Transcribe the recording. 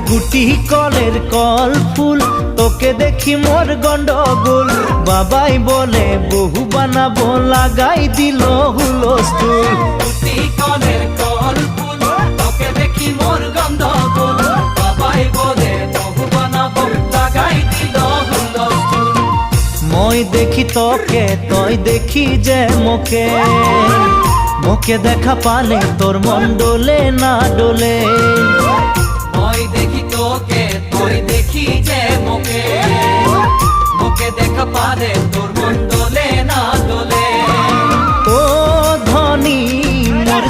গুটি কলের কল ফুল, তোকে দেখি মোর গন্ডগোল। বাবাই বলে বহু বানাবো, লাগাই দিল হুলস্থুল। গুটি কলের কল ফুল, তোকে দেখি মোর গন্ডগোল। বাবাই বলে বহু বানাবো, লাগাই দিল হুলস্থুল। মই দেখি তোকে, তই দেখি যে মোকে, মোকে দেখা পালে তোর মন ডোলে না ডোলে। মই দেখি তোকে, তুই দেখি যে মোকে, মোকে দেখা পালে তোর মন ডোলে না ডোলে। ও ধনী মোর